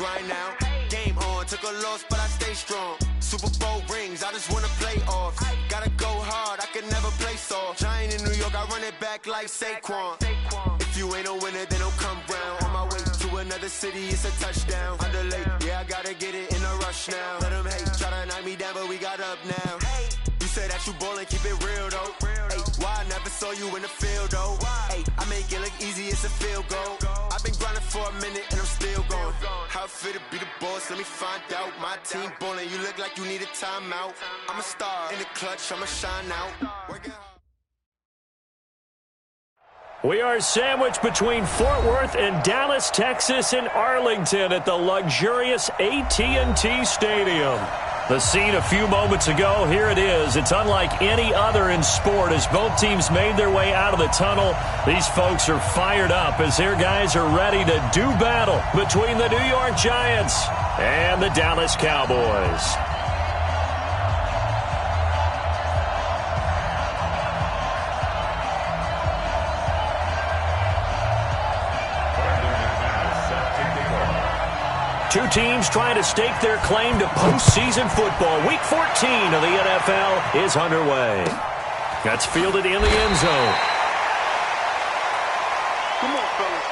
grind now. Game on, took a loss, but I stay strong. Super Bowl rings, I just wanna play off. Gotta go hard, I can never play soft. Giant in New York, I run it back like Saquon. If you ain't a winner, then don't come round. On my way to another city, it's a touchdown. Underlay, yeah, I gotta get it in a rush now. Let them hate, try to knock me down, but we got up now. You say that you ballin', keep it real though. Hey, why I never saw you in the field though? Hey, I make it look easy, it's a field goal. I've been grinding for a minute and I'm still going. How it feel to be the boss, let me find out. My team ballin', you look like you need a timeout. I'm a star in the clutch, I'ma shine out. Working hard. We are sandwiched between Fort Worth and Dallas, Texas, and Arlington at the luxurious AT&T Stadium. The scene a few moments ago, here it is. It's unlike any other in sport as both teams made their way out of the tunnel. These folks are fired up as their guys are ready to do battle between the New York Giants and the Dallas Cowboys. Two teams trying to stake their claim to postseason football. Week 14 of the NFL is underway. That's fielded in the end zone. Come on, fellas.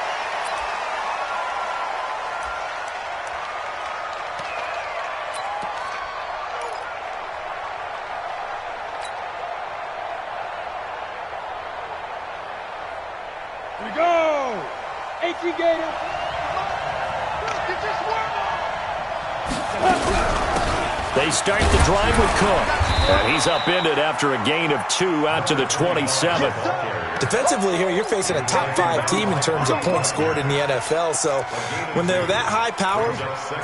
Here we go. 18 Gator. They start the drive with Cook. And he's upended after a gain of 2 out to the 27. Defensively here, you're facing a top 5 team in terms of points scored in the NFL. So when they're that high powered,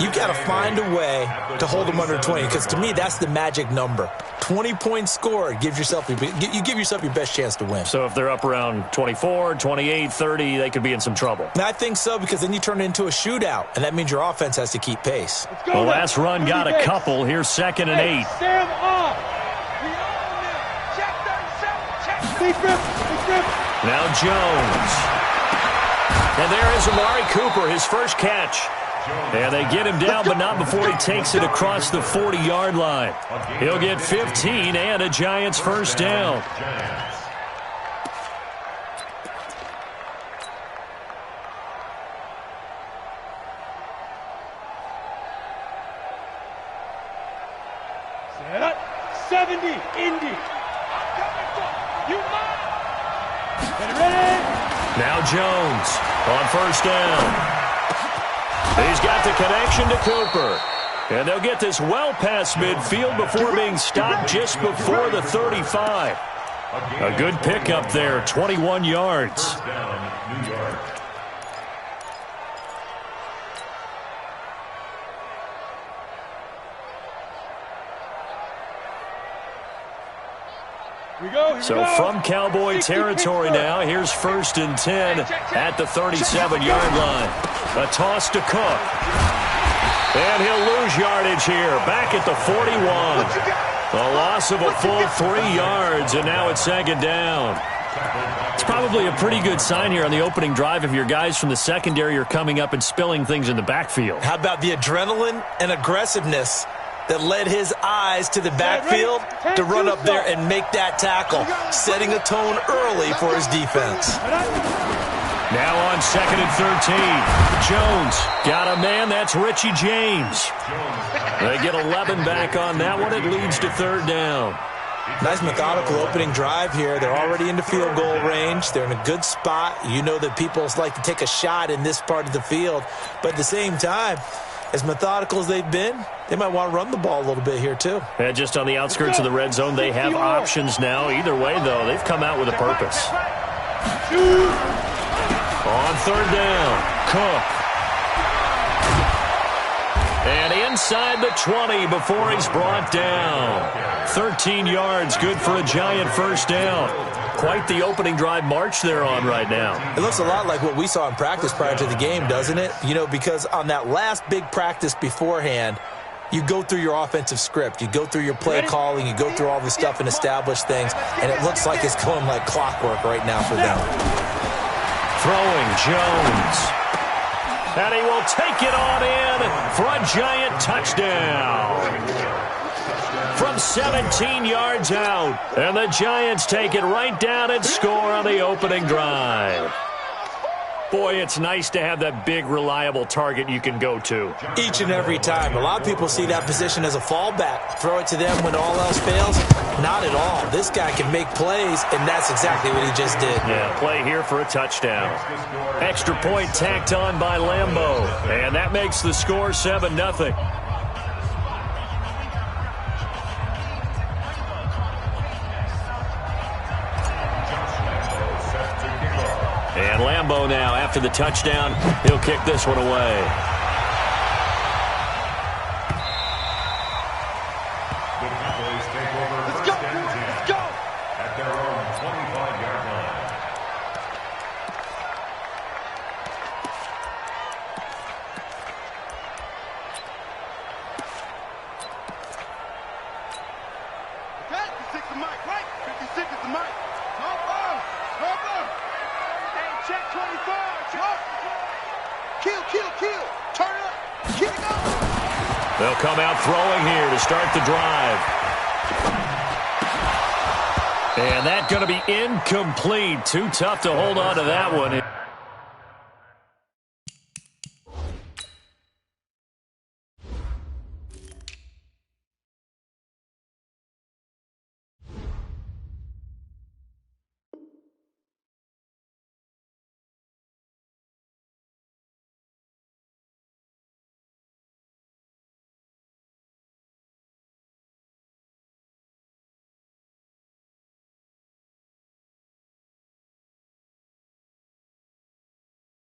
you got to find a way to hold them under 20. Because to me, that's the magic number. 20 points scored, you give yourself your best chance to win. So if they're up around 24, 28, 30, they could be in some trouble. And I think so, because then you turn it into a shootout, and that means your offense has to keep pace. The last run got a couple. Here's 2nd and 8. Stand off. We own it. Check 37. Check. Big grip. Now Jones. And there is Amari Cooper, his first catch. And they get him down, but not before he takes it across the 40-yard line. He'll get 15 and a Giants first down. Set. 70. Indy. You ready? Now Jones on first down. He's got the connection to Cooper. And they'll get this well past midfield before being stopped just before the 35. A good pickup there, 21 yards. So from Cowboy territory now, here's 1st and 10 at the 37-yard line. A toss to Cook. And he'll lose yardage here, back at the 41. A loss of a full 3 yards, and now it's 2nd down. It's probably a pretty good sign here on the opening drive if your guys from the secondary are coming up and spilling things in the backfield. How about the adrenaline and aggressiveness that led his eyes to the backfield to run up there and make that tackle, setting a tone early for his defense. Now on 2nd and 13. Jones got a man. That's Richie James. They get 11 back on that one. It leads to 3rd down. Nice methodical opening drive here. They're already into field goal range. They're in a good spot. You know that people like to take a shot in this part of the field. But at the same time, as methodical as they've been, they might want to run the ball a little bit here too. And just on the outskirts of the red zone, they have options now. Either way, though, they've come out with a purpose. On 3rd down, Cook. And inside the 20 before he's brought down. 13 yards, good for a Giant first down. Quite the opening drive march they're on right now. It looks a lot like what we saw in practice prior to the game, doesn't it? You know, because on that last big practice beforehand, you go through your offensive script. You go through your play calling. You go through all this stuff and establish things. And it looks like it's going like clockwork right now for them. Throwing Jones. And he will take it on in for a giant touchdown. From 17 yards out. And the Giants take it right down and score on the opening drive. Boy, it's nice to have that big, reliable target you can go to. Each and every time. A lot of people see that position as a fallback. Throw it to them when all else fails. Not at all. This guy can make plays, and that's exactly what he just did. Yeah, play here for a touchdown. Extra point tacked on by Lambeau. And that makes the score 7-0. And Lambeau now, after the touchdown, he'll kick this one away. The Cowboys take over first and 10 at their own 25-yard line. Okay, 56 is Mike, right? 56 is the Mike. Cover. Check 24. Check. Kill. Turn up. Kick up. They'll come out throwing here to start the drive. And that's going to be incomplete. Too tough to hold on to that one.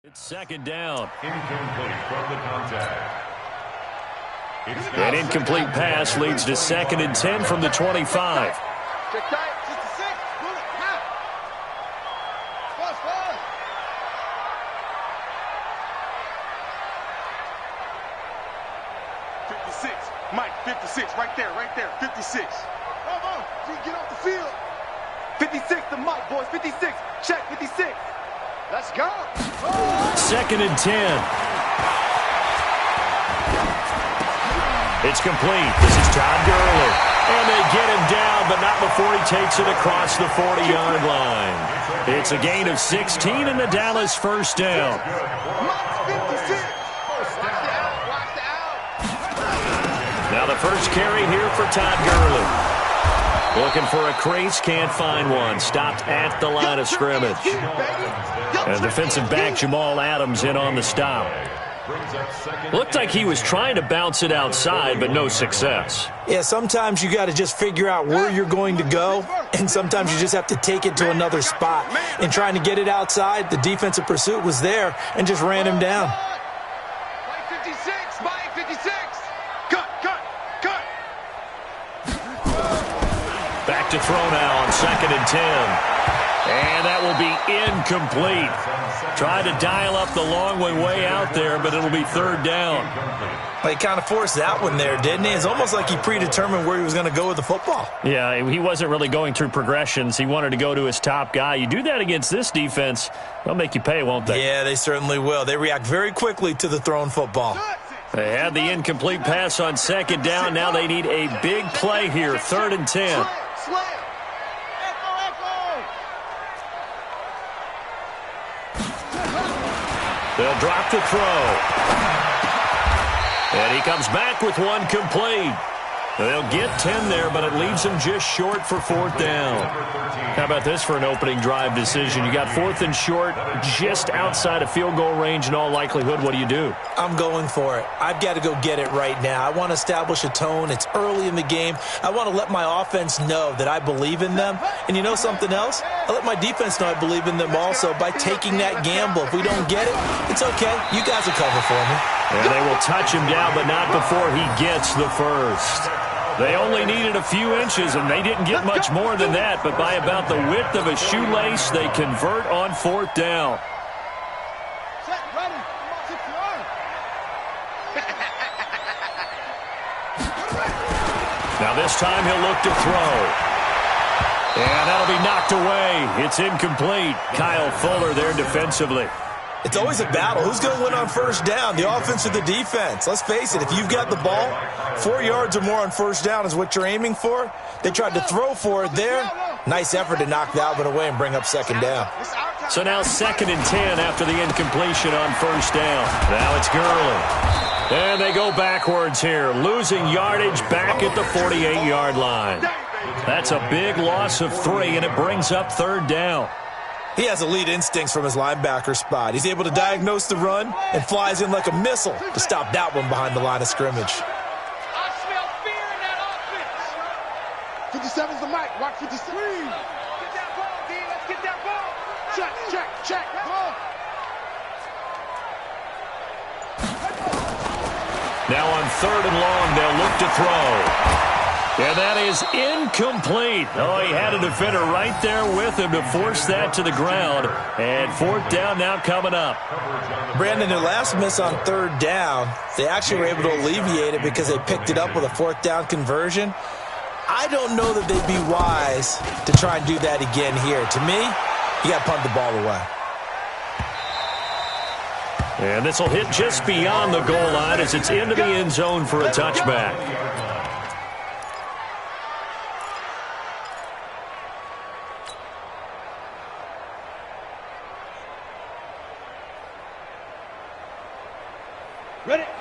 It's second down. Incomplete from the contact. An incomplete pass leads to 2nd and 10 from the 25. Check tight. 66. Move it. Now. Fast. 56. Mike, 56. Right there. 56. Come on. Get off the field. 56 to Mike, boys. 56. Check 56. Let's go. 2nd and 10. It's complete. This is Todd Gurley. And they get him down, but not before he takes it across the 40-yard line. It's a gain of 16 and the Dallas first down. Now the first carry here for Todd Gurley. Looking for a crease, can't find one. Stopped at the line of scrimmage. And defensive back Jamal Adams in on the stop. Looked like he was trying to bounce it outside, but no success. Yeah, sometimes you got to just figure out where you're going to go, and sometimes you just have to take it to another spot. And trying to get it outside, the defensive pursuit was there and just ran him down. Mike 56, Mike 56. Cut. Back to throw now on 2nd and 10. And that will be incomplete. Tried to dial up the long way out there, but it'll be 3rd down. Well, he kind of forced that one there, didn't he? It's almost like he predetermined where he was going to go with the football. Yeah, he wasn't really going through progressions. He wanted to go to his top guy. You do that against this defense, they'll make you pay, won't they? Yeah, they certainly will. They react very quickly to the thrown football. They had the incomplete pass on 2nd down. Now they need a big play here, 3rd and 10. Slam. They'll drop the throw. And he comes back with one complete. They'll get 10 there, but it leaves them just short for 4th down. How about this for an opening drive decision? You got 4th and short, just outside of field goal range in all likelihood. What do you do? I'm going for it. I've got to go get it right now. I want to establish a tone. It's early in the game. I want to let my offense know that I believe in them. And you know something else? I let my defense know I believe in them also by taking that gamble. If we don't get it, it's okay. You guys will cover for me. And they will touch him down, but not before he gets the first. They only needed a few inches, and they didn't get much more than that, but by about the width of a shoelace, they convert on 4th down. Now this time he'll look to throw. And that'll be knocked away. It's incomplete. Kyle Fuller there defensively. It's always a battle. Who's going to win on first down, the offense or the defense? Let's face it, if you've got the ball, 4 yards or more on first down is what you're aiming for. They tried to throw for it there. Nice effort to knock that one away and bring up second down. So now 2nd and 10 after the incompletion on first down. Now it's Gurley. And they go backwards here, losing yardage back at the 48-yard line. That's a big loss of 3, and it brings up 3rd down. He has elite instincts from his linebacker spot. He's able to diagnose the run and flies in like a missile to stop that one behind the line of scrimmage. I smell fear in that offense. 57's the mic. Watch 53. Get that ball, D. Let's get that ball. Check. Ball. Now on 3rd and long, they'll look to throw. And that is incomplete. Oh, he had a defender right there with him to force that to the ground. And 4th down now coming up. Brandon, their last miss on 3rd down, they actually were able to alleviate it because they picked it up with a 4th down conversion. I don't know that they'd be wise to try and do that again here. To me, you got to punt the ball away. And this will hit just beyond the goal line as it's into the end zone for a touchback.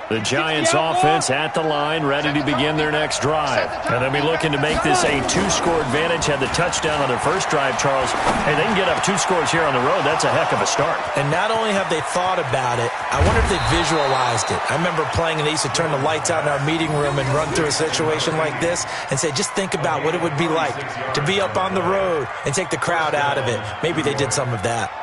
The Giants offense at the line, ready to begin their next drive. And they'll be looking to make this a 2-score advantage. Had the touchdown on their first drive, Charles. Hey, they can get up 2 scores here on the road. That's a heck of a start. And not only have they thought about it, I wonder if they visualized it. I remember playing and they used to turn the lights out in our meeting room and run through a situation like this and say, just think about what it would be like to be up on the road and take the crowd out of it. Maybe they did some of that.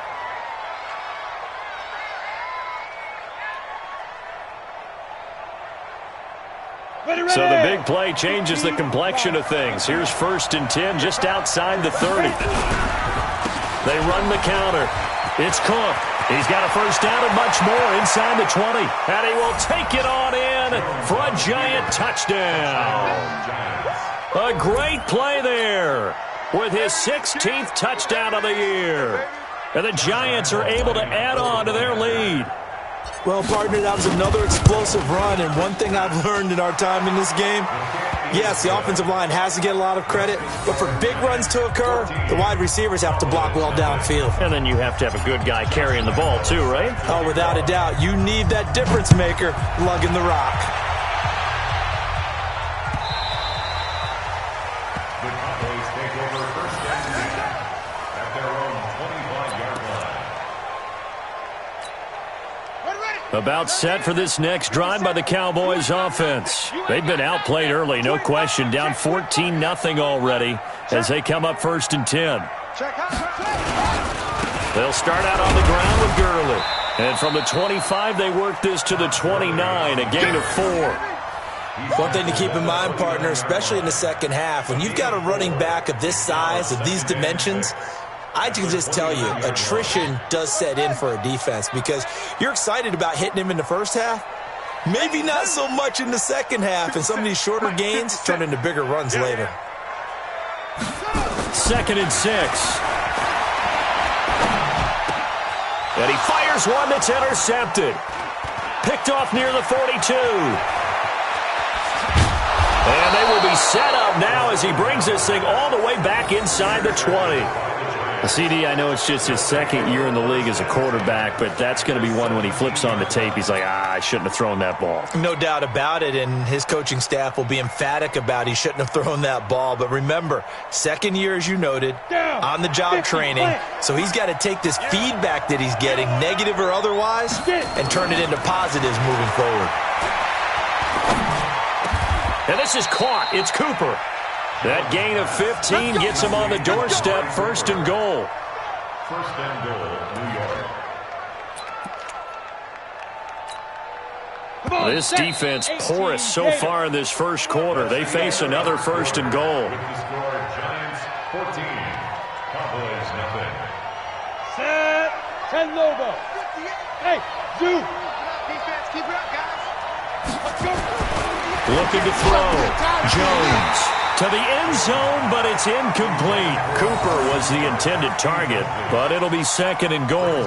So the big play changes the complexion of things. Here's 1st and 10 just outside the 30. They run the counter. It's Cook. He's got a first down and much more inside the 20. And he will take it on in for a Giant touchdown. A great play there with his 16th touchdown of the year. And the Giants are able to add on to their lead. Well, partner, that was another explosive run, and one thing I've learned in our time in this game, yes, the offensive line has to get a lot of credit, but for big runs to occur, the wide receivers have to block well downfield. And then you have to have a good guy carrying the ball too, right? Oh, without a doubt. You need that difference maker lugging the rock. The Cowboys take over 1st and 10 at their own 25-yard line. About set for this next drive by the Cowboys offense. They've been outplayed early, no question. Down 14-0 already as they come up 1st and 10. They'll start out on the ground with Gurley. And from the 25, they work this to the 29, a gain of 4. One thing to keep in mind, partner, especially in the second half, when you've got a running back of this size, of these dimensions, I can just tell you, attrition does set in for a defense because you're excited about hitting him in the first half. Maybe not so much in the second half, and some of these shorter gains turn into bigger runs later. 2nd and 6. And he fires one that's intercepted. Picked off near the 42. And they will be set up now as he brings this thing all the way back inside the 20. CD, I know it's just his 2nd year in the league as a quarterback, but that's going to be one when he flips on the tape. He's like, I shouldn't have thrown that ball. No doubt about it, and his coaching staff will be emphatic about he shouldn't have thrown that ball. But remember, 2nd year, as you noted, on-the-job training, so he's got to take this feedback that he's getting, negative or otherwise, and turn it into positives moving forward. And this is caught. It's Cooper. That gain of 15 gets him on the doorstep, 1st and goal. 1st and goal, New York. This defense porous so far in this first quarter. They face another 1st and goal. With the score, Giants 14, Cowboys nothing. Set. 10 Lobo. Hey, do. Defense, keep it up, guys. Let's go. Looking to throw. Jones. To the end zone, but it's incomplete. Cooper was the intended target, but it'll be 2nd and goal.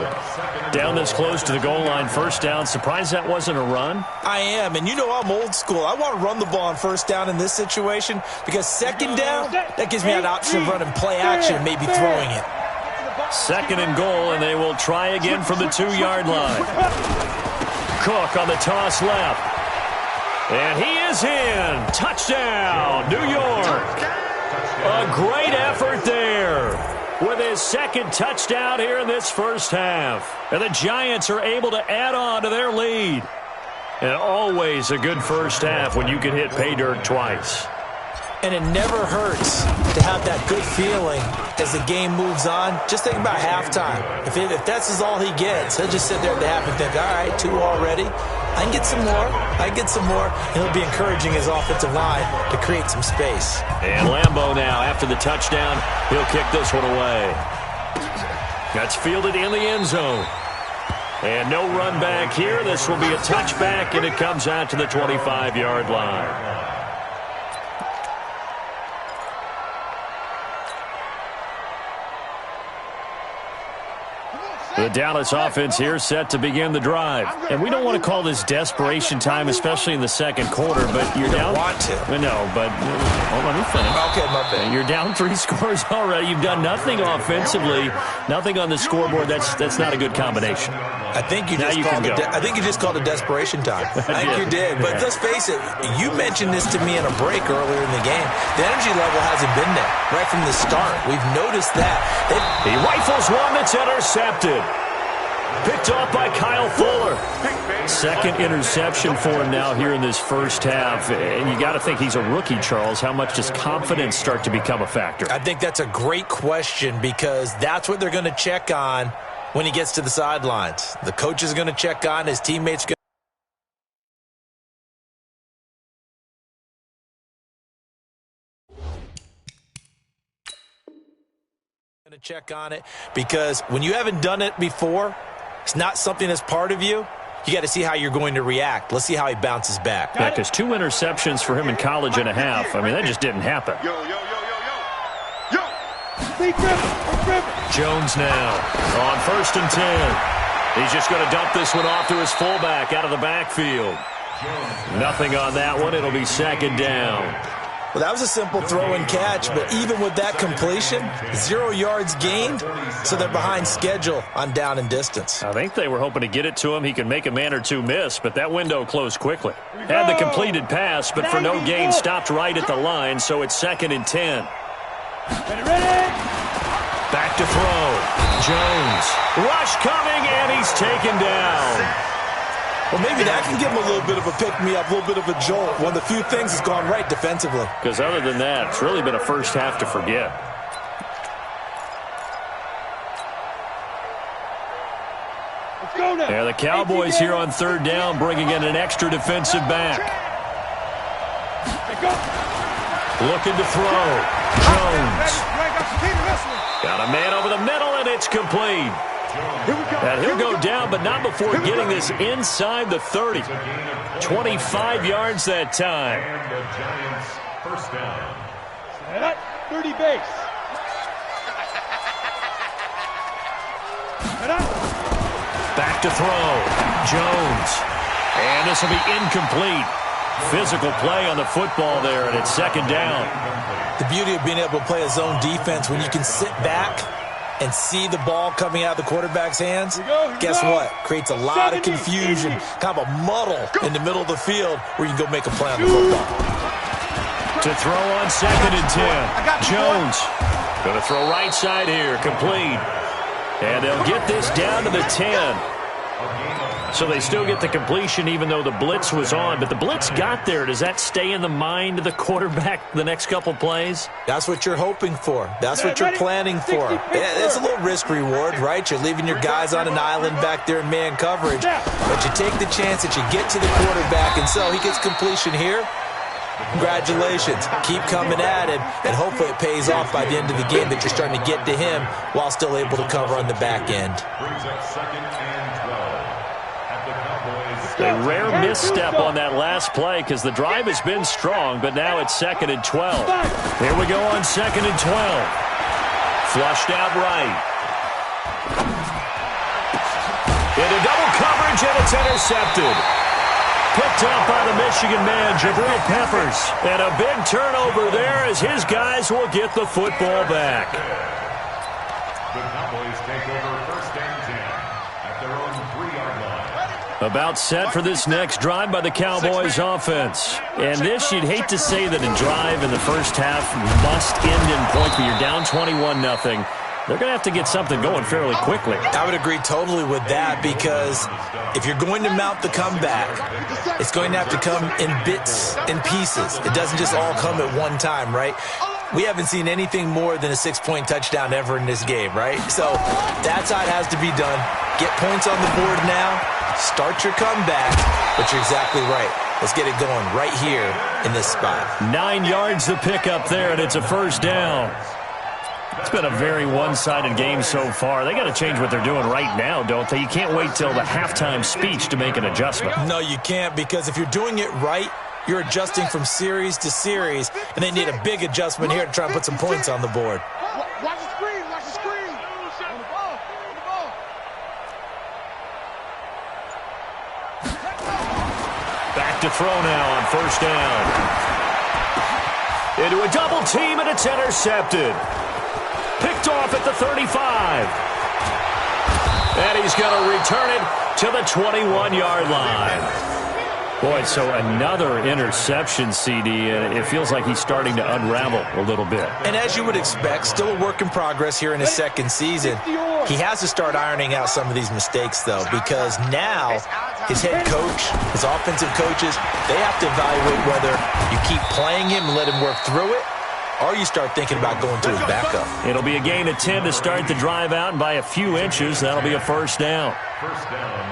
Down this close to the goal line, first down. Surprised that wasn't a run? I am, and you know I'm old school. I want to run the ball on first down in this situation because 2nd down, that gives me an option of running play action, maybe throwing it. 2nd and goal, and they will try again from the 2-yard line. Cook on the toss left. And he is in. Touchdown, New York. A great effort there with his 2nd touchdown here in this first half. And the Giants are able to add on to their lead. And always a good first half when you can hit pay dirt twice. And it never hurts to have that good feeling as the game moves on. Just think about halftime. If that's all he gets, he'll just sit there at the half and think, all right, 2 already. I can get some more. I can get some more. And he'll be encouraging his offensive line to create some space. And Lambeau now, after the touchdown, he'll kick this one away. That's fielded in the end zone. And no run back here. This will be a touchback, and it comes out to the 25-yard line. The Dallas offense here set to begin the drive. And we don't want to call this desperation time, especially in the second quarter, but you're down. Want to. No, but let me finish. Okay, my bad. You're down 3 scores already. You've done nothing offensively, nothing on the scoreboard. That's not a good combination. I think you just called it desperation time. I think you did. But let's face it, you mentioned this to me in a break earlier in the game. The energy level hasn't been there right from the start. We've noticed that. He rifles one that's intercepted. Picked off by Kyle Fuller. 2nd interception for him now here in this first half. And you got to think he's a rookie, Charles. How much does confidence start to become a factor? I think that's a great question because that's what they're going to check on when he gets to the sidelines. The coach is going to check on, his teammates going to check on it because when you haven't done it before, it's not something that's part of you. You got to see how you're going to react. Let's see how he bounces back. Yeah, because 2 interceptions for him in college and a half. I mean, that just didn't happen. Jones now on 1st and 10. He's just going to dump this one off to his fullback out of the backfield. Nothing on that one. It'll be 2nd down. Well, that was a simple throw and catch, but even with that completion, 0 yards gained, so they're behind schedule on down and distance. I think they were hoping to get it to him. He could make a man or 2 miss, but that window closed quickly. Had the completed pass, but for no gain, stopped right at the line, so it's 2nd and 10. Back to throw. Jones. Rush coming, and he's taken down. Well, maybe that can give him a little bit of a pick-me-up, a little bit of a jolt. One of the few things that's gone right defensively. Because other than that, it's really been a first half to forget. Let's go now. Yeah, the Cowboys here on 3rd down, bringing in an extra defensive back. Looking to throw. Jones. Got a man over the middle, and it's complete. And he'll go down, but not before getting this inside the 30. 25 yards that time. And the Giants first down. 30 base. Back to throw. Jones. And this will be incomplete. Physical play on the football there, and it's 2nd down. The beauty of being able to play a zone defense when you can sit back and see the ball coming out of the quarterback's hands, guess what? Creates a lot of confusion, kind of a muddle in the middle of the field where you can go make a play on the football. To throw on 2nd and 10. Jones going to throw right side here, complete. And they'll get this down to the 10. So they still get the completion even though the blitz was on. But the blitz got there. Does that stay in the mind of the quarterback the next couple plays? That's what you're hoping for. That's what you're planning for. It's a little risk-reward, right? You're leaving your guys on an island back there in man coverage. But you take the chance that you get to the quarterback, and so he gets completion here. Congratulations. Keep coming at him, and hopefully it pays off by the end of the game that you're starting to get to him while still able to cover on the back end. Brings up 2nd and 12 at the Cowboys A rare misstep on that last play because the drive has been strong, but now it's 2nd and 12. Here we go on 2nd and 12. Flushed out right. Into double coverage, and it's intercepted. Picked up by the Michigan man, Jabril Peppers. And a big turnover there as his guys will get the football back. The Cowboys take over 1st and 10 at their own 3-yard line. About set for this next drive by the Cowboys offense. And this, you'd hate to say that a drive in the first half must end in points, but you're down 21-0. They're going to have to get something going fairly quickly. I would agree totally with that because if you're going to mount the comeback, it's going to have to come in bits and pieces. It doesn't just all come at one time, right? We haven't seen anything more than a 6-point touchdown ever in this game, right? So that's how it has to be done. Get points on the board now. Start your comeback. But you're exactly right. Let's get it going right here in this spot. 9 yards to pick up there, and it's a 1st down. It's been a very one-sided game so far. They got to change what they're doing right now, don't they? You can't wait till the halftime speech to make an adjustment. No, you can't, because if you're doing it right, you're adjusting from series to series, and they need a big adjustment here to try and put some points on the board. Watch the screen, watch the screen. On the ball, on the ball. Back to throw now on 1st down. Into a double team, and it's intercepted. Picked off at the 35. And he's going to return it to the 21-yard line. Boy, so another interception, CD, and it feels like he's starting to unravel a little bit. And as you would expect, still a work in progress here in his 2nd season. He has to start ironing out some of these mistakes, though, because now his head coach, his offensive coaches, they have to evaluate whether you keep playing him and let him work through it, or you start thinking about going to his backup. It'll be a gain of 10 to start the drive out, and by a few inches, that'll be a 1st down.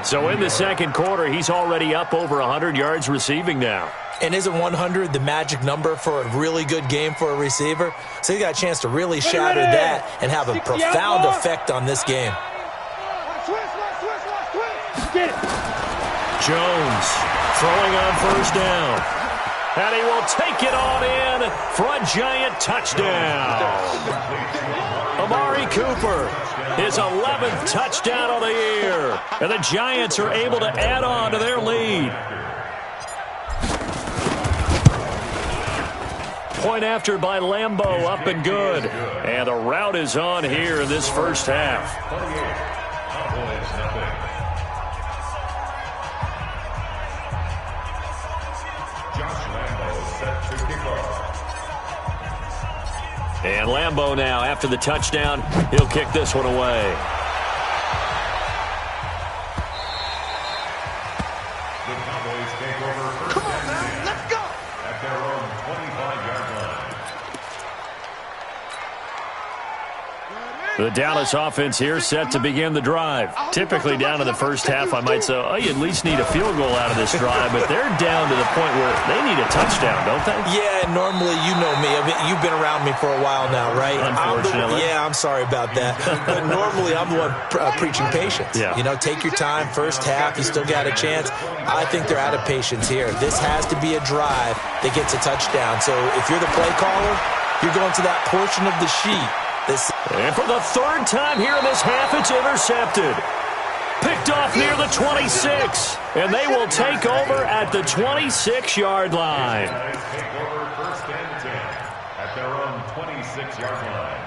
So in the 2nd quarter, he's already up over 100 yards receiving now. And isn't 100 the magic number for a really good game for a receiver? So he got a chance to really shatter that and have a profound effect on this game. Jones throwing on 1st down. And he will take it on in for a giant touchdown. Amari Cooper, his 11th touchdown of the year. And the Giants are able to add on to their lead. Point after by Lambeau, up and good. And the route is on here in this 1st half. And Lambeau now, after the touchdown, he'll kick this one away. The Cowboys take over 1st and 10 Let's go. at their own 25-yard line. The Dallas offense here set to begin the drive. Typically down to the 1st half, I might say, oh, you at least need a field goal out of this drive, but they're down to the point where they need a touchdown, don't they? Yeah, and normally, you know me. I mean, you've been around me for a while now, right? Unfortunately. I'm sorry about that. But normally, I'm the one preaching patience. Yeah. You know, take your time. 1st half, you still got a chance. I think they're out of patience here. This has to be a drive that gets a touchdown. So if you're the play caller, you're going to that portion of the sheet. And for the 3rd time here in this half, it's intercepted. Picked off near the 26. And they will take over at the 26-yard line. Take over 1st and 10 at their own 26-yard line.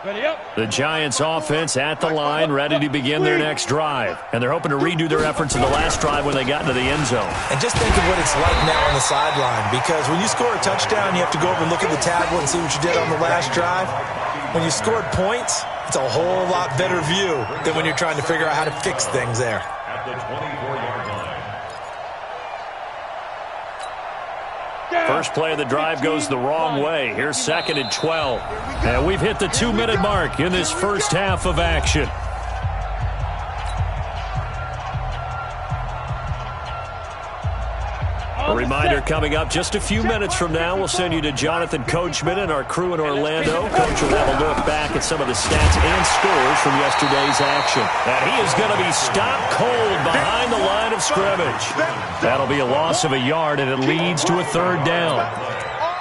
Ready up. The Giants offense at the line, ready to begin their next drive. And they're hoping to redo their efforts in the last drive when they got into the end zone. And just think of what it's like now on the sideline, because when you score a touchdown, you have to go over and look at the tablet and see what you did on the last drive. When you scored points, it's a whole lot better view than when you're trying to figure out how to fix things there. At the 24-yard line. First play of the drive goes the wrong way. Here's 2nd and 12. And we've hit the 2-minute mark in this 1st half of action. A reminder coming up just a few minutes from now, we'll send you to Jonathan Coachman and our crew in Orlando. Coach will have a look back at some of the stats and scores from yesterday's action. And he is going to be stopped cold behind the line of scrimmage. That'll be a loss of a yard, and it leads to a third down.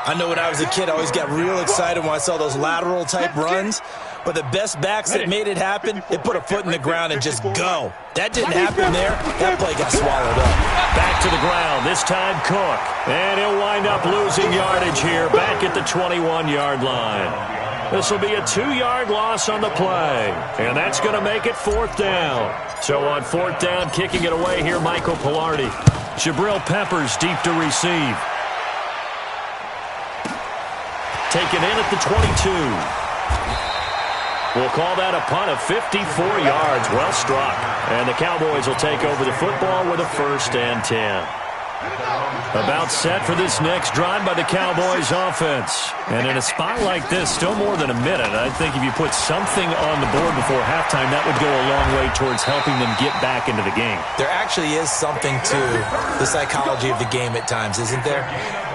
I know when I was a kid, I always got real excited when I saw those lateral-type runs. But the best backs that made it happen, they put a foot in the ground and just go. That didn't happen there. That play got swallowed up. Back to the ground, this time Cook. And he'll wind up losing yardage here, back at the 21-yard line. This will be a 2-yard loss on the play. And that's going to make it fourth down. So on fourth down, kicking it away here, Michael Pilardi. Jabril Peppers deep to receive. Taken in at the 22. We'll call that a punt of 54 yards. Well struck. And the Cowboys will take over the football with a 1st and 10. About set for this next drive by the Cowboys offense. And in a spot like this, still more than a minute, I think if you put something on the board before halftime, that would go a long way towards helping them get back into the game. There actually is something to the psychology of the game at times, isn't there?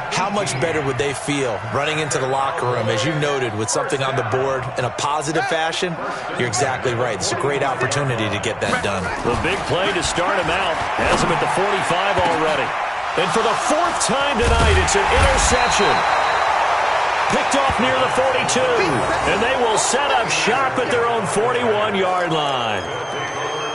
How much better would they feel running into the locker room, as you noted, with something on the board in a positive fashion? You're exactly right. It's a great opportunity to get that done. The big play to start him out. Has him at the 45 already. And for the 4th time tonight, it's an interception. Picked off near the 42. And they will set up shop at their own 41-yard line.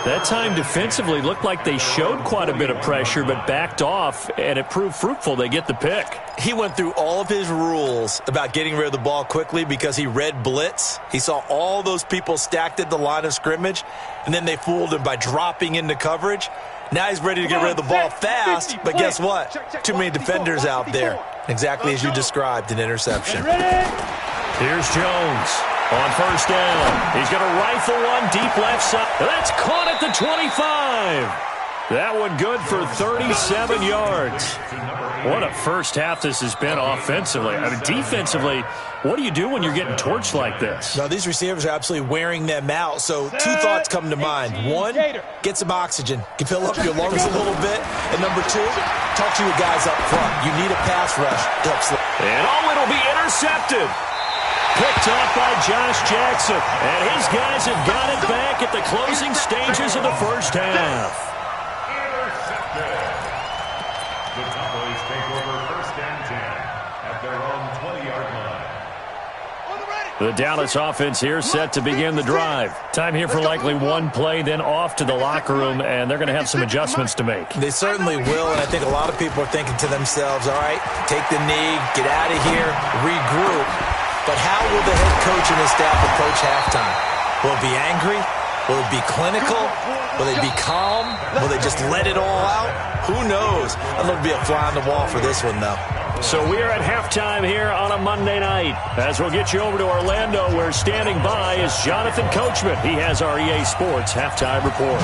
That time defensively looked like they showed quite a bit of pressure but backed off, and it proved fruitful. They get the pick. He went through all of his rules about getting rid of the ball quickly because he read blitz. He saw all those people stacked at the line of scrimmage, and then they fooled him by dropping into coverage. Now he's ready to get rid of the ball fast, but guess what? Too many defenders out there. Exactly as you described, an interception. Here's Jones. On 1st down, he's going to rifle one deep left side. That's caught at the 25. That one good for 37 yards. What a first half this has been offensively. I mean, defensively, what do you do when you're getting torched like this? No, these receivers are absolutely wearing them out. So 2 thoughts come to mind. 1, get some oxygen. You can fill up your lungs a little bit. And number 2, talk to your guys up front. You need a pass rush. And it'll be intercepted. Picked off by Josh Jackson. And his guys have got it back at the closing stages of the first half. Intercepted. The Cowboys take over 1st and 10 at their own 20-yard line. The Dallas offense here set to begin the drive. Time here for likely one play, then off to the locker room, and they're going to have some adjustments to make. They certainly will, and I think a lot of people are thinking to themselves, all right, take the knee, get out of here, regroup. But how will the head coach and his staff approach halftime? Will it be angry? Will it be clinical? Will they be calm? Will they just let it all out? Who knows? I'd love to be a fly on the wall for this one, though. So we're at halftime here on a Monday night. As we'll get you over to Orlando, where standing by is Jonathan Coachman. He has our EA Sports halftime report.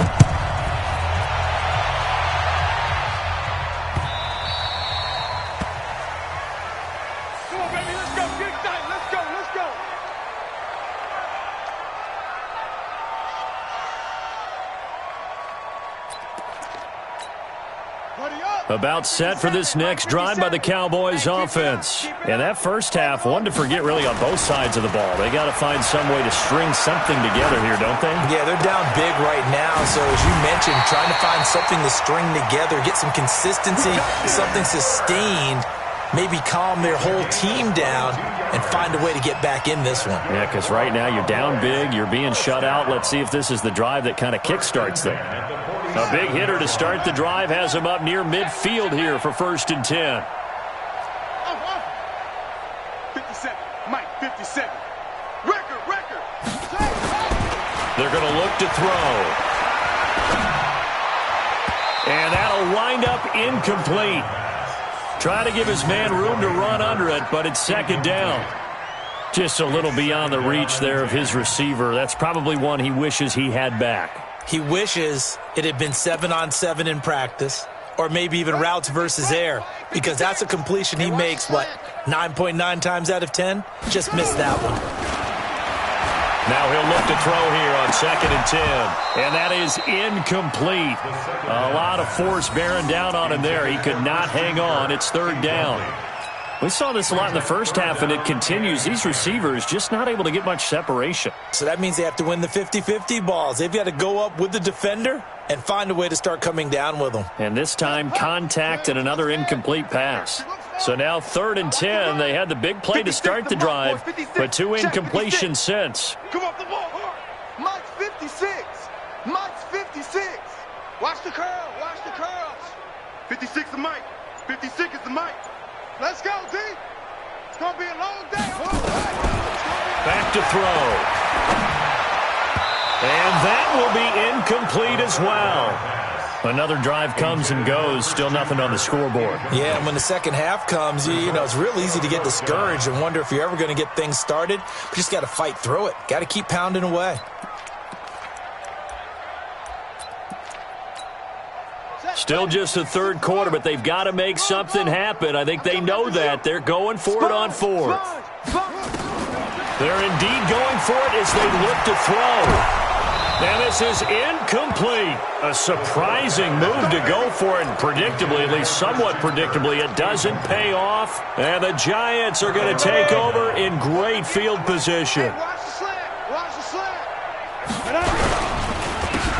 About set for this next drive by the Cowboys offense. And that first half, one to forget really on both sides of the ball. They got to find some way to string something together here, don't they? Yeah, they're down big right now. So as you mentioned, trying to find something to string together, get some consistency, something sustained, maybe calm their whole team down and find a way to get back in this one. Yeah, because right now you're down big, you're being shut out. Let's see if this is the drive that kind of kickstarts them. A big hitter to start the drive has him up near midfield here for 1st and 10. 57, Mike, 57. Record. They're going to look to throw. And that'll wind up incomplete. Try to give his man room to run under it, but it's 2nd down. Just a little beyond the reach there of his receiver. That's probably one he wishes he had back. He wishes it had been 7-on-7 in practice, or maybe even routes versus air, because that's a completion he makes, 9.9 times out of 10? Just missed that one. Now he'll look to throw here on 2nd and 10. And that is incomplete. A lot of force bearing down on him there. He could not hang on. It's 3rd down. We saw this a lot in the first half, and it continues. These receivers just not able to get much separation. So that means they have to win the 50-50 balls. They've got to go up with the defender and find a way to start coming down with them. And this time, contact and another incomplete pass. So now 3rd and 10. They had the big play to start the drive, but 2 incompletions since. Come off the ball hard. Mike's 56. Mike's 56. Watch the curl. Watch the curls. 56 is Mike. 56 is the Mike. Let's go, D. It's going to be a long day. Back to throw. And that will be incomplete as well. Another drive comes and goes. Still nothing on the scoreboard. Yeah, and when the second half comes, you know, it's real easy to get discouraged and wonder if you're ever going to get things started. But you just got to fight through it. Got to keep pounding away. Still just the 3rd quarter, but they've got to make something happen. I think they know that. They're going for it on 4th. They're indeed going for it as they look to throw. And this is incomplete. A surprising move to go for it. And predictably, at least somewhat predictably, it doesn't pay off. And the Giants are going to take over in great field position. Watch the slant. Watch the slant.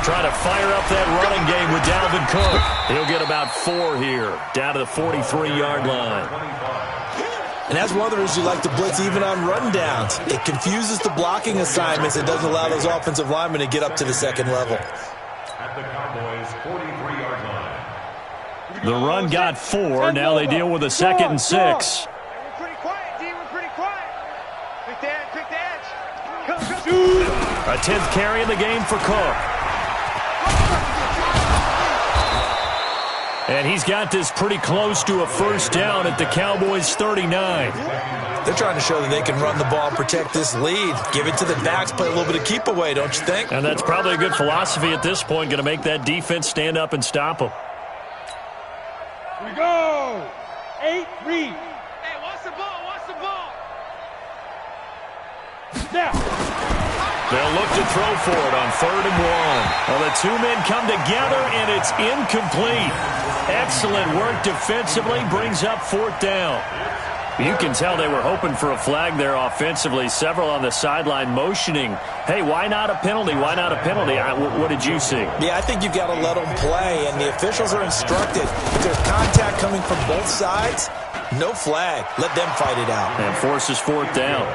Trying to fire up that running game with Dalvin Cook. He'll get about 4 here, down to the 43-yard line. And that's one of the reasons you like to blitz even on rundowns. It confuses the blocking assignments. It doesn't allow those offensive linemen to get up to the 2nd level. At the Cowboys' 43-yard line. The run got 4. Now they deal with a 2nd and 6. We're pretty quiet, D. We're pretty quiet. Pick the edge. Pick the edge. A 10th carry in the game for Cook. And he's got this pretty close to a 1st down at the Cowboys' 39. They're trying to show that they can run the ball and protect this lead. Give it to the backs, play a little bit of keep away, don't you think? And that's probably a good philosophy at this point, going to make that defense stand up and stop them. Here we go. 8, read. Hey, watch the ball. Watch the ball. Now. They'll look to throw for it on 3rd and 1. Well, the 2 men come together, and it's incomplete. Excellent work defensively, brings up 4th down. You can tell they were hoping for a flag there offensively. Several on the sideline motioning, hey, why not a penalty? Why not a penalty? What did you see? Yeah, I think you've got to let them play, and the officials are instructed. If there's contact coming from both sides, no flag. Let them fight it out. And forces 4th down.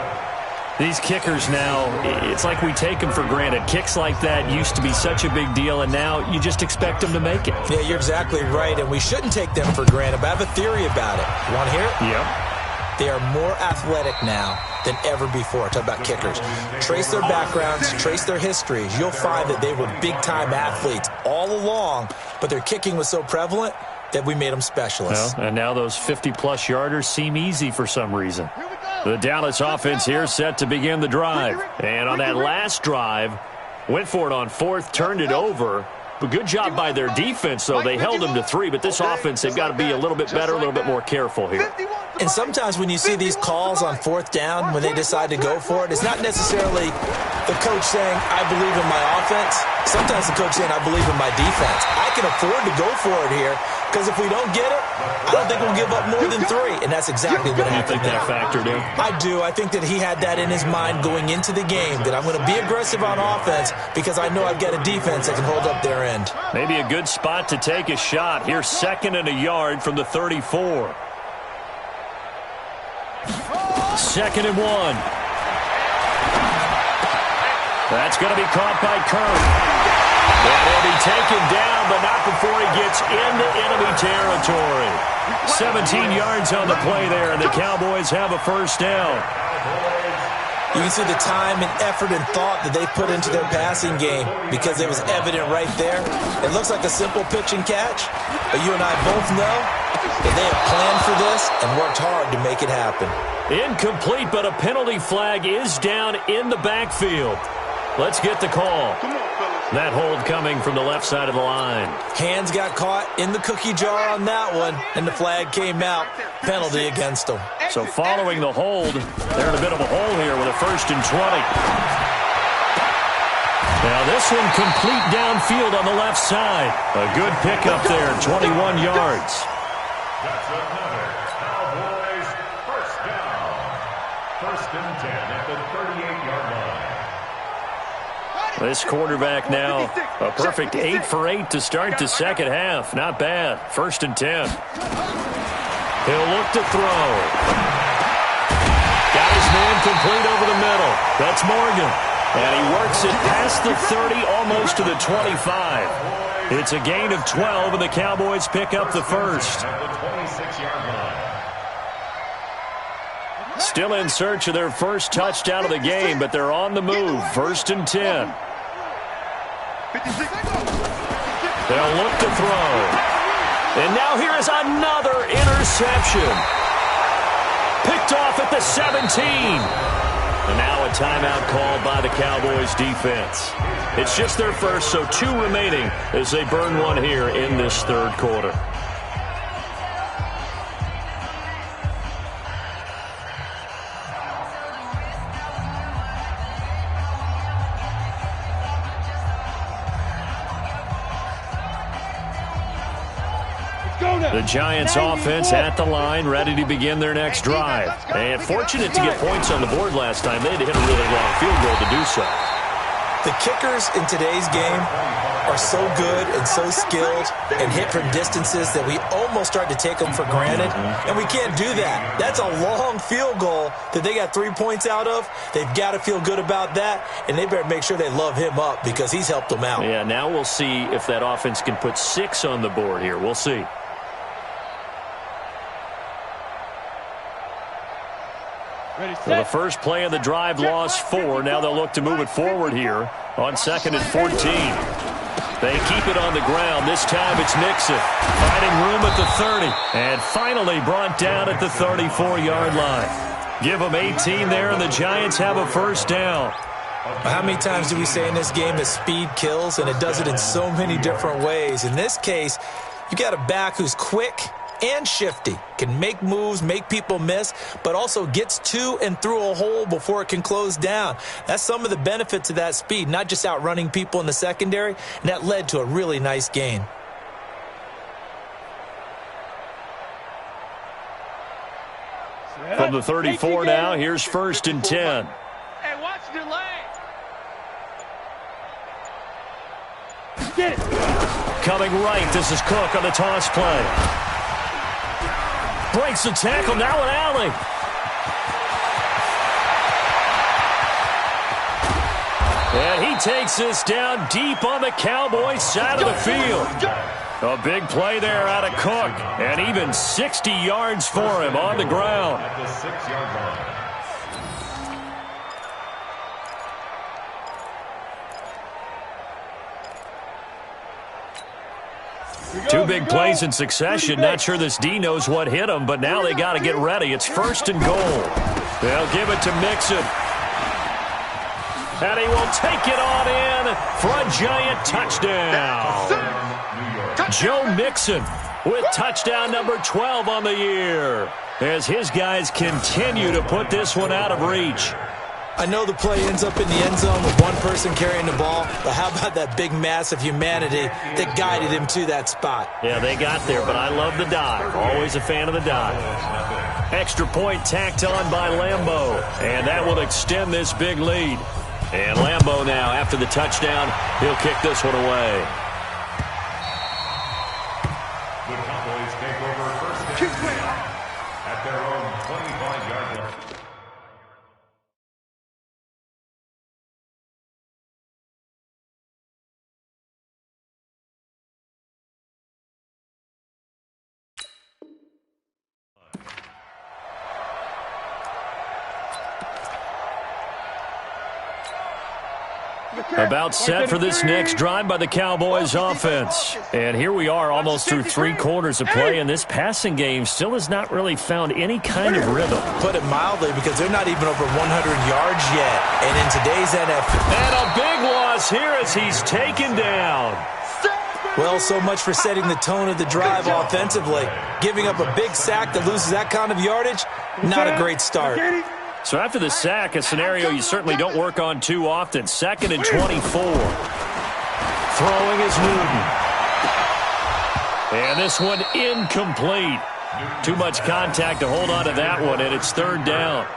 These kickers now, it's like we take them for granted. Kicks like that used to be such a big deal, and now you just expect them to make it. Yeah, you're exactly right, and we shouldn't take them for granted, but I have a theory about it. You want to hear it? Yep. They are more athletic now than ever before. Talk about kickers. Trace their backgrounds, trace their histories. You'll find that they were big-time athletes all along, but their kicking was so prevalent that we made them specialists. Well, and now those 50-plus yarders seem easy for some reason. The Dallas offense here set to begin the drive. And on that last drive, went for it on 4th, turned it over. But good job by their defense, though. They held them to 3, but this offense, they've got to be a little bit better, a little bit more careful here. And sometimes when you see these calls on 4th down, when they decide to go for it, it's not necessarily the coach saying, I believe in my offense. Sometimes the coach saying, I believe in my defense. I can afford to go for it here, because if we don't get it, I don't think we'll give up more than 3. And that's exactly what happened. You think that factored in? I do. I think that he had that in his mind going into the game, that I'm going to be aggressive on offense because I know I've got a defense that can hold up their end. Maybe a good spot to take a shot. Here's 2nd and a yard from the 34. 2nd and 1. That's going to be caught by Kirk. And he'll be taken down, but not before he gets into enemy territory. 17 yards on the play there, and the Cowboys have a 1st down. You can see the time and effort and thought that they put into their passing game because it was evident right there. It looks like a simple pitch and catch, but you and I both know that they have planned for this and worked hard to make it happen. Incomplete, but a penalty flag is down in the backfield. Let's get the call. That hold coming from the left side of the line. Hands got caught in the cookie jar on that one, and the flag came out. Penalty against them. So following the hold, they're in a bit of a hole here with a 1st and 20. Now this one complete downfield on the left side. A good pickup there, 21 yards. That's another Cowboys first down. 1st and 10 at the 38-yard line. This quarterback now, a perfect 8 for 8 to start the second half. Not bad. 1st and 10. He'll look to throw. Got his man complete over the middle. That's Morgan. And he works it past the 30, almost to the 25. It's a gain of 12, and the Cowboys pick up the first. Still in search of their first touchdown of the game, but they're on the move. 1st and 10. They'll look to throw. And now here is another interception. Picked off at the 17. And now a timeout called by the Cowboys defense. It's just their first, so 2 remaining as they burn one here in this 3rd quarter. The Giants offense at the line, ready to begin their next drive. And fortunate to get points on the board last time. They had to hit a really long field goal to do so. The kickers in today's game are so good and so skilled and hit from distances that we almost start to take them for granted. And we can't do that. That's a long field goal that they got 3 points out of. They've got to feel good about that, and they better make sure they love him up because he's helped them out. Yeah, now we'll see if that offense can put 6 on the board here. We'll see. Well, the first play of the drive lost 4. Now they'll look to move it forward here on 2nd and 14. They keep it on the ground. This time it's Nixon finding room at the 30. And finally brought down at the 34-yard line. Give them 18 there, and the Giants have a first down. How many times do we say in this game that speed kills, and it does it in so many different ways? In this case, you got a back who's quick and shifty, can make moves, make people miss, but also gets to and through a hole before it can close down. That's some of the benefits of that speed, not just outrunning people in the secondary, and that led to a really nice gain. From the 34 now, here's 1st and 10. Hey, watch the lane. Coming right, this is Cook on the toss play. Breaks the tackle, now an alley. And he takes this down deep on the Cowboys side of the field. A big play there out of Cook, and even 60 yards for him on the ground. At the 6-yard line. Two big plays in succession. Not sure this D knows what hit him, but now they got to get ready. It's 1st and goal. They'll give it to Mixon. And he will take it on in for a Giant touchdown. Joe Mixon with touchdown number 12 on the year as his guys continue to put this one out of reach. I know the play ends up in the end zone with one person carrying the ball, but how about that big mass of humanity that guided him to that spot? Yeah, they got there, but I love the dive. Always a fan of the dive. Extra point tacked on by Lambeau, and that will extend this big lead. And Lambeau now, after the touchdown, he'll kick this one away. The Cowboys take over 1st and 10 at their own 25-yard line. About set for this next drive by the Cowboys offense. And here we are almost through 3 quarters of play, and this passing game still has not really found any kind of rhythm. Put it mildly, because they're not even over 100 yards yet. And in today's NFL... And a big loss here as he's taken down. Well, so much for setting the tone of the drive offensively. Giving up a big sack that loses that kind of yardage, not a great start. So after the sack, a scenario you certainly don't work on too often. 2nd and 24. Throwing is Newton. And this one incomplete. Too much contact to hold on to that one, and it's 3rd down.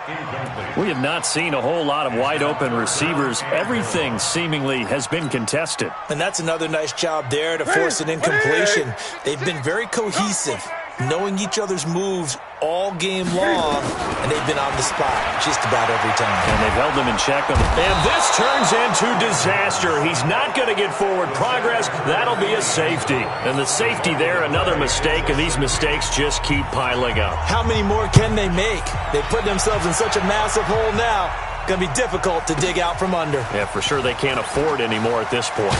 We have not seen a whole lot of wide-open receivers. Everything seemingly has been contested. And that's another nice job there to force an incompletion. They've been very cohesive, knowing each other's moves all game long, and they've been on the spot just about every time. And they've held them in check. And this turns into disaster. He's not going to get forward progress. That'll be a safety. And the safety there, another mistake, and these mistakes just keep piling up. How many more can they make? They put themselves in such a massive hole now. Going to be difficult to dig out from under. Yeah, for sure they can't afford any more at this point.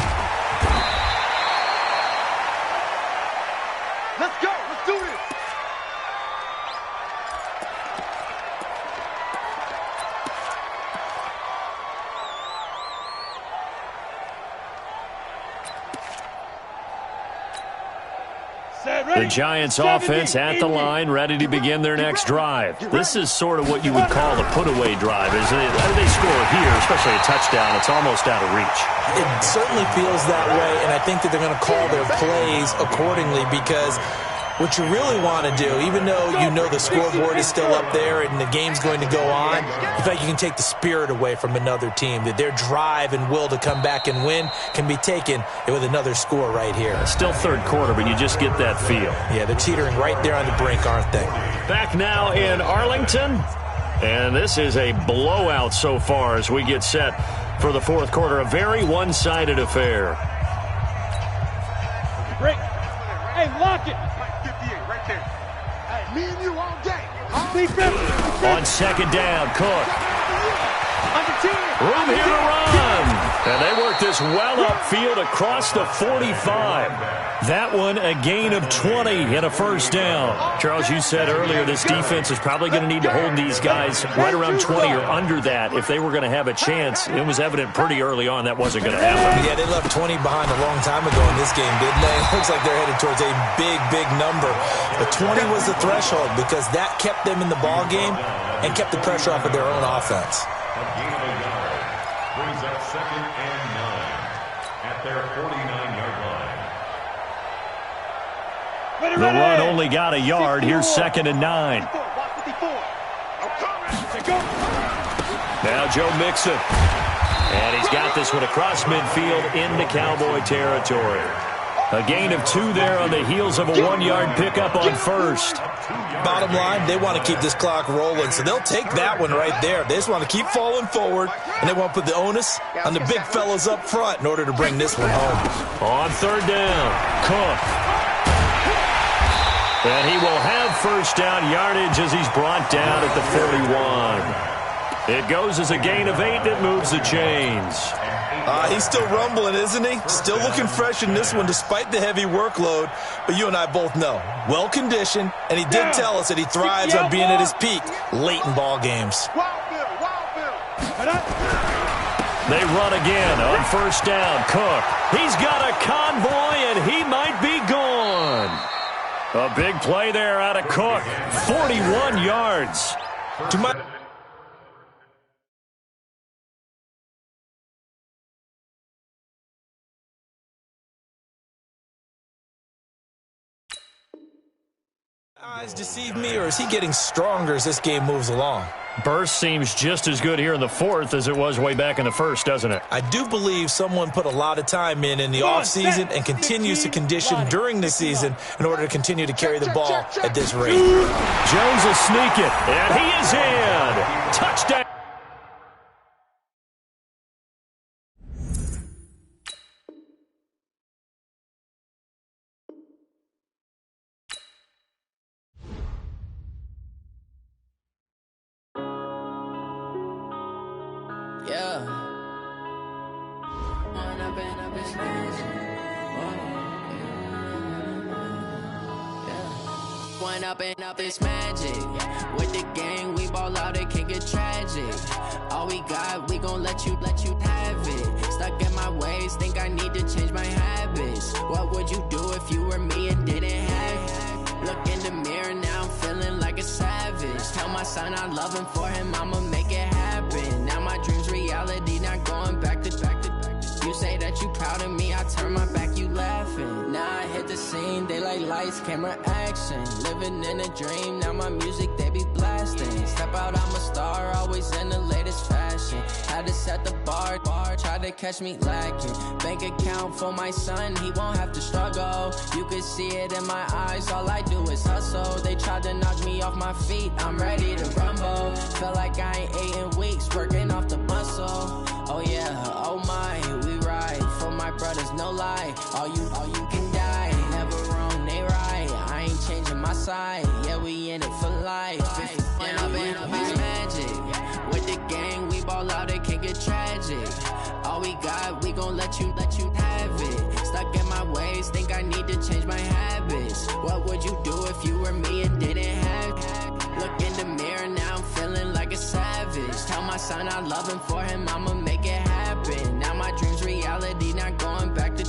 Let's go. Let's do this. The Giants offense at the line, ready to begin their next drive. This is sort of what you would call the put-away drive, isn't it? They score here, especially a touchdown. It's almost out of reach. It certainly feels that way, and I think that they're going to call their plays accordingly because what you really want to do, even though you know the scoreboard is still up there and the game's going to go on, in fact, you can take the spirit away from another team, that their drive and will to come back and win can be taken with another score right here. Still 3rd quarter, but you just get that feel. Yeah, they're teetering right there on the brink, aren't they? Back now in Arlington, and this is a blowout so far as we get set for the 4th quarter. A very one-sided affair. Break. Hey, lock it. Me and you all day. On 2nd down, Cook. Room here to run. And they work this well upfield across the 45. That one a gain of 20 and a 1st down. Charles, you said earlier this defense is probably going to need to hold these guys right around 20 or under that if they were going to have a chance. It was evident pretty early on that wasn't going to happen. Yeah, they left 20 behind a long time ago in this game, didn't they? It looks like they're headed towards a big, big number. But 20 was the threshold because that kept them in the ball game and kept the pressure off of their own offense. A gain of a yard brings up 2nd and 9 at their 49-yard line. The run only got a yard. Here's 2nd and 9. Now Joe Mixon. And he's got this one across midfield into Cowboy territory. A gain of 2 there on the heels of a 1-yard pickup on 1st. Bottom line, they want to keep this clock rolling, so they'll take that one right there. They just want to keep falling forward, and they want to put the onus on the big fellas up front in order to bring this one home. On 3rd down, Cook. And he will have 1st down yardage as he's brought down at the 41. It goes as a gain of 8 that moves the chains. He's still rumbling, isn't he? Still looking fresh in this one despite the heavy workload. But you and I both know, well-conditioned, and he did tell us that he thrives on being at his peak late in ball games. They run again on 1st down. Cook. He's got a convoy, and he might be gone. A big play there out of Cook. 41 yards. To my eyes deceive me, or is he getting stronger as this game moves along? Burst seems just as good here in the 4th as it was way back in the 1st, doesn't it? I do believe someone put a lot of time in the offseason and continues to condition during the season in order to continue to carry the ball at this rate. Jones will sneak it, and he is in. Touchdown. Up this magic with the gang, we ball out, it can get tragic. All we got, we gon' let you have it. Stuck in my ways, think I need to change my habits. What would you do if you were me and didn't have it? Look in the mirror, now I'm feeling like a savage. Tell myself son, I love him for him, I'ma make it happen. Now my dream's reality, not going back to. You say that you proud of me, I turn my back, you laughing. Now I hit the scene, they like lights, camera, action. Living in a dream, now my music, they be blasting. Step out, I'm a star, always in the latest fashion. Had to set the bar, try to catch me lacking. Bank account for my son, he won't have to struggle. You can see it in my eyes, all I do is hustle. They tried to knock me off my feet, I'm ready to rumble. Felt like I ain't ate in weeks, working off the muscle. Oh yeah, oh my, we ride for my brothers, no lie. All you can die, never wrong, they right. I ain't changing my side, yeah, we in it for life. When I've been magic, with the gang, we ball out, it can't get tragic. All we got, we gon' let you have it. Stuck in my ways, think I need to change my habits. What would you do if you were me and didn't have it? Look in the mirror, now I'm feeling like a savage. Tell my son I love him for him, I'ma make it happen. Now my dream's reality, not going back to.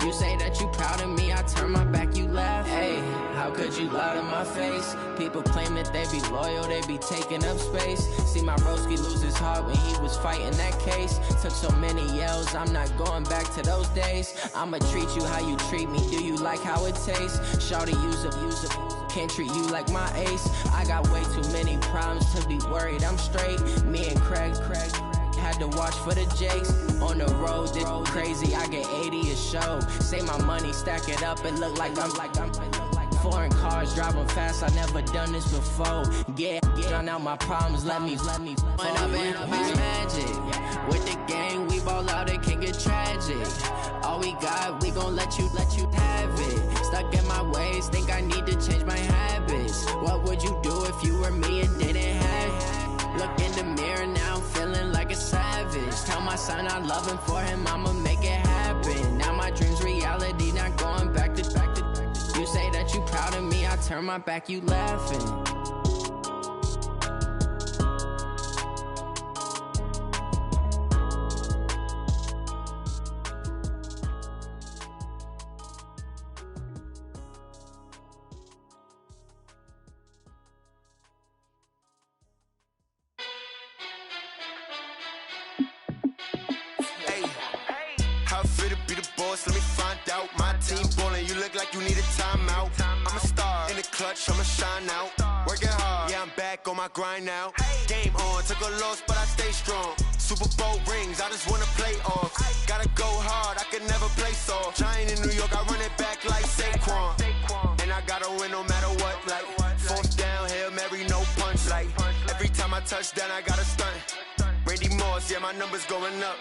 You say that you proud of me, I turn my back, you laugh. Hey, how could you lie to my face? People claim that they be loyal, they be taking up space. See my broski lose his heart when he was fighting that case. Took so many yells, I'm not going back to those days. I'ma treat you how you treat me, do you like how it tastes? Shawty, use up. Can't treat you like my ace. I got way too many problems to be worried, I'm straight. Me and Craig had to watch for the Jakes. On the road, this crazy, I get 80 a show. Say my money, stack it up, it look like I'm foreign cars, driving fast, I never done this before. Get drown out my problems, let me When I've been magic, with the gang, we ball out, it can't get tragic. All we got, we gon' let you have it. Stuck in my ways, think I need to change my habits. What would you do if you were me and didn't have it? Look in the mirror, now I'm feeling like a savage. Tell my son I love him for him, I'ma make it happen. Now my dream's reality, not going back to. You say that you proud of me, I turn my back, you laughing. How fit to be the boss, let me find out. My team ballin', you look like you need a timeout. I'm a star, in the clutch, I'ma shine out. Working hard, yeah, I'm back on my grind now. Game on, took a loss, but I stay strong. Super Bowl rings, I just wanna play off. Gotta go hard, I can never play soft. Giant in New York, I run it back like Saquon. And I gotta win no matter what, like fourth down, Hail Mary, no punch. Like every time I touch down, I gotta stunt. Randy Moss, yeah, my numbers going up.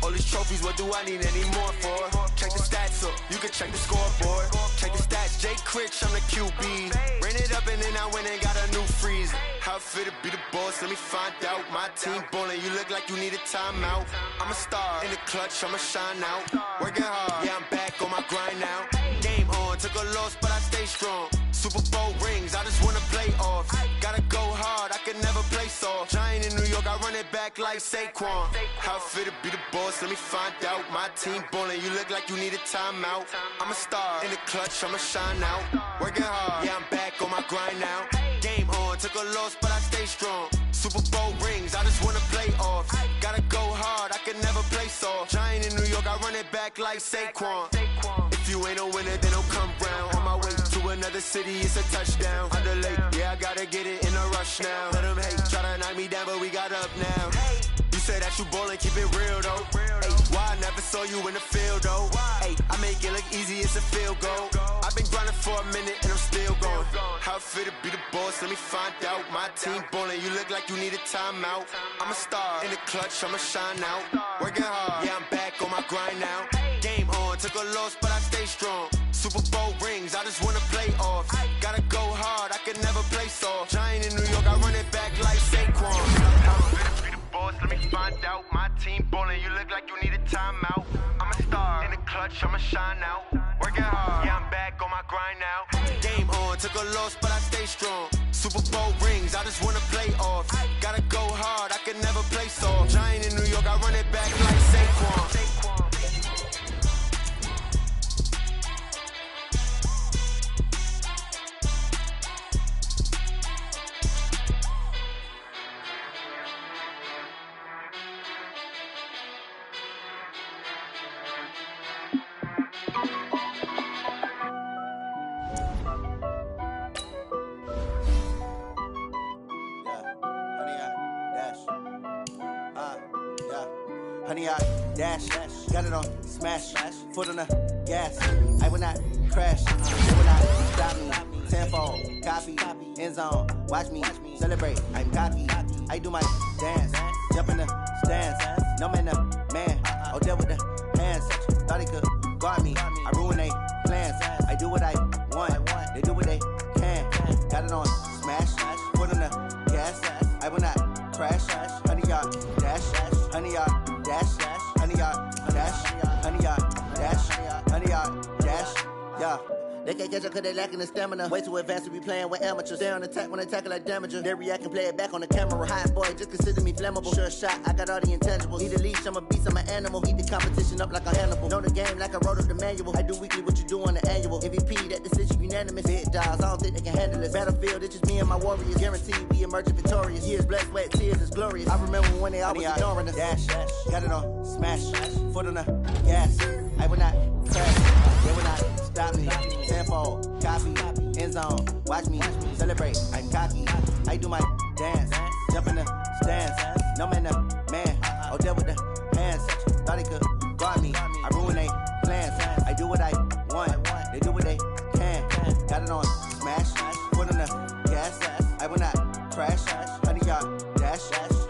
All these trophies, what do I need any more for? Check the stats up, you can check the scoreboard. Check the stats, Jay Critch, I'm the QB. Ran it up and then I went and got a new freeze. How fit to be the boss, let me find out. My team ballin', you look like you need a timeout. I'm a star, in the clutch, I'ma shine out. Working hard, yeah, I'm back on my grind now. Game on, took a loss, but I stay strong. Super Bowl rings, I just wanna play off. Gotta go hard, I can never play soft. Giant in New York, I run it back like Saquon. How fit to be the boss, let me find out. My team ballin', you look like you need a timeout. I'm a star, in the clutch, I'ma shine out. Working hard, yeah, I'm back on my grind now. Game on, took a loss, but I stay strong. Super Bowl rings, I just wanna play off. Gotta go hard, I can never play soft. Giant in New York, I run it back like Saquon. If you ain't a winner, then don't come round. On my way to another city, it's a touchdown. Underlay, yeah, I gotta get it in a rush now. Let them hate, try to knock me down, but we got up now. You say that you ballin', keep it real though. Ay, why I never saw you in the field though? Ay, I make it look easy, it's a field goal. I've been grinding for a minute and I'm still going. How fit to be the boss, let me find out. My team ballin', you look like you need a timeout. I'm a star, in the clutch, I'ma shine out. Working hard, yeah, I'm back on my grind now. Game on, took a loss, but I stay strong. Super Bowl rings, I just wanna play off. Gotta go hard, I can never play soft. Giant in New York, I run it back like Saquon. How fit to be the boss, let me find out. My team ballin', you look like you need a timeout. I'm a star, in the clutch, I'ma shine out. Working hard, yeah, I'm back on my grind now. Game on, took a loss, but I stay strong. Super Bowl rings, I just wanna play off. Gotta go hard, I can never play soft. Giant in New York, I run it back like Saquon. 100 yard dash, got it on smash, foot on the gas. I will not crash, they will not stop me. Tenfold, copy, end zone, watch me celebrate. I'm cocky, I do my dance, jump in the stands. No man, man, oh there with the hands. Thought he could guard me, I ruin they plans. I do what I want, they do what they can. Got it on smash, foot on the gas. I will not crash, 100 yard dash, 100 yard dash, 100 yard dash, 100 yard dash, 100 yard dash, yeah. They can't catch up cause they lacking the stamina. Way too advanced to be playing with amateurs. Stay on attack when they tackle like damager. They react and play it back on the camera. Hot boy, just consider me flammable. Sure shot, I got all the intangibles. Need a leash, I'm a beast, I'm an animal. Eat the competition up like a Hannibal. Know the game like I wrote up the manual. I do weekly what you do on the annual. MVP, that decision unanimous. Big dogs, I don't think they can handle it. Battlefield, it's just me and my warriors. Guaranteed we emerging victorious. Years, blood, sweat, tears, it's glorious. I remember when they always ignoring us. Dash, got it on smash, foot on the gas. I will not crash, they will not stop me. Tenfold, copy, end zone, watch me celebrate. I'm cocky, I do my dance, jump in the stands. No man, man, oh there with the hands. Thought he could guard me, I ruin they plans. I do what I want, they do what they can. Got it on smash, foot on the gas. I will not crash, 100 yard dash,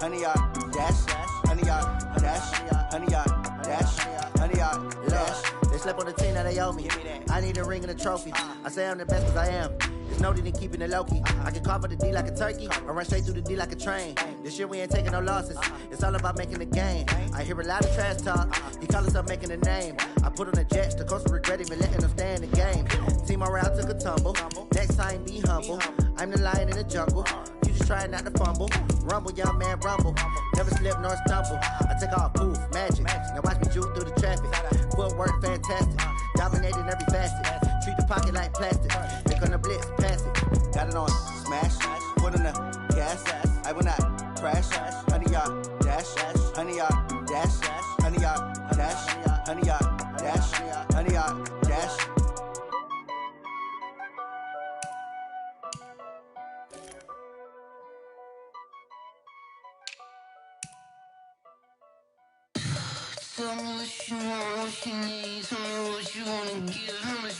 100 yard dash, 100 yard dash, 100 yard dash, 100 yard dash. They slept on the team that they owe me. I need a ring and a trophy. I say I'm the best cause I am. It's noted in keeping it low-key. I can carve up the D like a turkey or run straight through the D like a train. This year we ain't taking no losses. It's all about making the game. I hear a lot of trash talk. He call himself making a name. I put on the Jets. The coach will regret even letting them stay in the game. Team morale took a tumble. Next time be humble. I'm the lion in the jungle. You just try not to fumble. Rumble, young man, rumble. Never slip nor stumble. I take off, poof, magic. Now watch me juke through the traffic. Footwork fantastic. Dominating every facet. Treat the pocket like plastic. They gonna blitz, pass it. Got it on smash. Foot on the gas. I will not crash. 100 yard dash. 100 yard dash. 100 yard dash. 100 yard dash. 100 yard dash. Tell me what you want, what you need. Tell me what you wanna give. How much